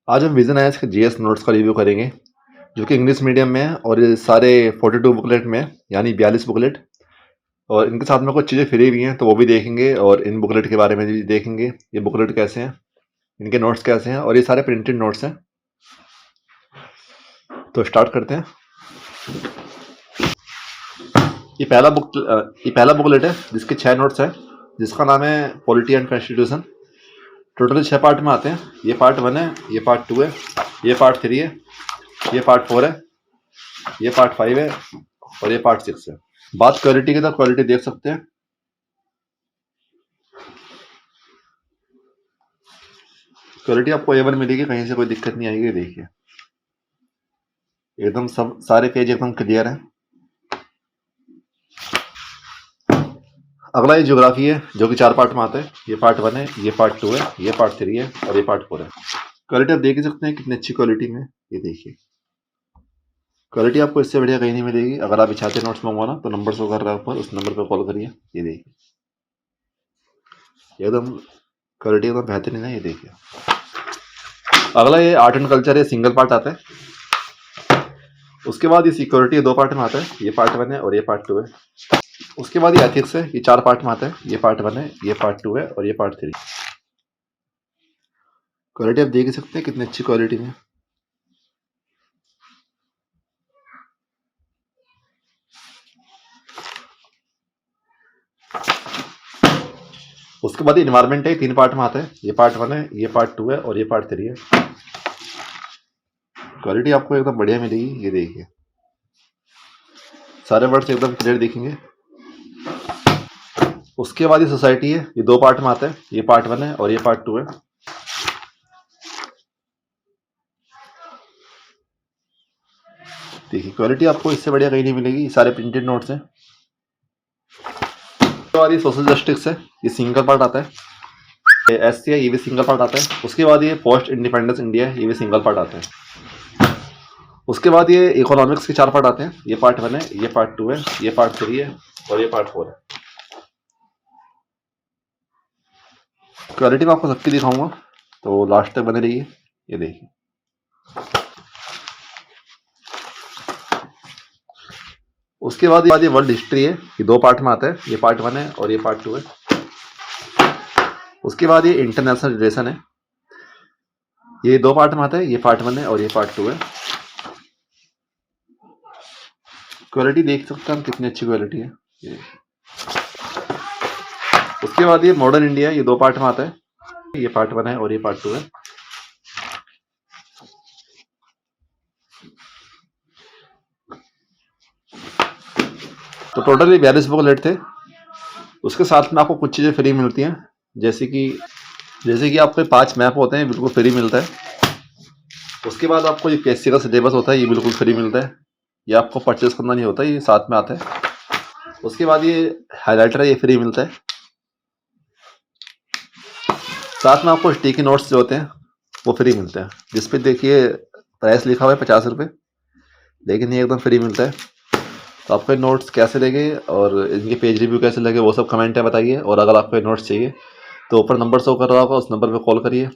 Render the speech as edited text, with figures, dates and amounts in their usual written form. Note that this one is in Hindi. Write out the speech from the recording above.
आज हम विजन आयस के जीएस नोट्स का रिव्यू करेंगे जो कि इंग्लिश मीडियम में है और ये सारे 42 बुकलेट में है, यानी 42 बुकलेट। और इनके साथ में कुछ चीज़ें फ्री भी हैं तो वो भी देखेंगे और इन बुकलेट के बारे में भी देखेंगे। ये बुकलेट कैसे हैं, इनके नोट्स कैसे हैं, और ये सारे प्रिंटेड नोट्स हैं। तो स्टार्ट करते हैं। ये पहला बुकलेट है जिसके 6 नोट्स हैं, जिसका नाम है polity and constitution. Total 6 part में आते हैं। ये पार्ट 1 है, ये पार्ट 2 है, ये पार्ट 3 है, ये पार्ट 4 है, ये पार्ट 5 है और ये पार्ट 6 है। बात क्वालिटी की, तो क्वालिटी देख सकते हैं। क्वालिटी आपको A1 मिलेगी, कहीं से कोई दिक्कत नहीं आएगी। देखिए एकदम सब सारे पेज एकदम क्लियर हैं। अगला ये ज्योग्राफी है जो कि 4 पार्ट में आता है। ये पार्ट 1 है, ये पार्ट 2 है, ये पार्ट 3 है और ये पार्ट 4 है। क्वालिटी आप देख ही सकते हैं कितनी अच्छी क्वालिटी में। ये देखिए क्वालिटी आपको इससे बढ़िया कहीं नहीं मिलेगी। अगर आप चाहते हैं नोट्स मंगवाना तो नंबर शो कर रहा है ऊपर, उस नंबर पर कॉल करिए। ये देखिए एकदम क्वालिटी एकदम बेहतरीन है। ये देखिए अगला ये आर्ट एंड कल्चर है, सिंगल पार्ट आता है। उसके बाद ये सिक्योरिटी 2 पार्ट में आता है। ये पार्ट 1 है और ये पार्ट 2 है। उसके बाद ये एथिक्स है, ये 4 पार्ट में आता है। ये पार्ट 1 है, ये पार्ट 2 है और ये पार्ट 3। क्वालिटी आप देख ही सकते हैं कितनी अच्छी क्वालिटी में। उसके बाद इन्वायरमेंट है, 3 पार्ट में आता है। ये पार्ट 1 है, ये पार्ट 2 है और ये पार्ट 3 है। क्वालिटी आपको एकदम बढ़िया मिलेगी। ये देखिए सारे वर्ड्स एकदम क्लियर दिखेंगे। उसके बाद ये सोसाइटी है, ये 2 पार्ट में आता है। ये पार्ट 1 है और ये पार्ट 2 है। देखिए क्वालिटी आपको इससे बढ़िया कहीं नहीं मिलेगी। सारे प्रिंटेड नोट्स हैं। उसके बाद ये सोशल जस्टिस है, ये सिंगल पार्ट आता है। SC है, ये भी सिंगल पार्ट आता है। उसके बाद ये पोस्ट इंडिपेंडेंस इंडिया है, ये भी सिंगल पार्ट आता है। उसके बाद ये इकोनॉमिक्स के 4 पार्ट आते हैं। ये पार्ट 1 है, ये पार्ट 2 है, ये पार्ट 3 है और ये पार्ट 4 है। क्वालिटी में आपको सबकी दिखाऊंगा तो लास्ट तक बने रहिए। ये देखिए उसके बाद ये वर्ल्ड हिस्ट्री है, ये 2 पार्ट में आता है। ये पार्ट 1 है और ये पार्ट 2 है। उसके बाद ये इंटरनेशनल रिलेशन है, ये 2 पार्ट में आता है। ये पार्ट 1 है और ये पार्ट 2 है। क्वालिटी देख सकते हैं हम कितनी अच्छी क्वालिटी है। ये उसके बाद ये मॉडर्न इंडिया, ये 2 पार्ट में आता है। ये पार्ट 1 है और ये पार्ट 2 है। तो टोटल ये 42 बुकलेट थे। उसके साथ में आपको कुछ चीज़ें फ्री मिलती हैं, जैसे कि आपके 5 मैप होते हैं, बिल्कुल फ्री मिलता है। उसके बाद आपको ये PSC का सिलेबस होता है, ये बिल्कुल फ्री मिलता है। ये आपको परचेज करना नहीं होता, ये साथ में आता है। उसके बाद ये हाइलाइटर है, ये फ्री मिलता है। साथ में आपको स्टिकी नोट्स जो होते हैं वो फ्री मिलते हैं, जिस पे देखिए प्राइस लिखा हुआ है 50 रुपये, लेकिन ये एकदम फ्री मिलता है। तो आपको नोट्स कैसे लगे और इनके पेज रिव्यू कैसे लगे वो सब कमेंट में बताइए। और अगर आपको नोट्स चाहिए तो ऊपर नंबर शो कर रहा होगा, उस नंबर पर कॉल करिए।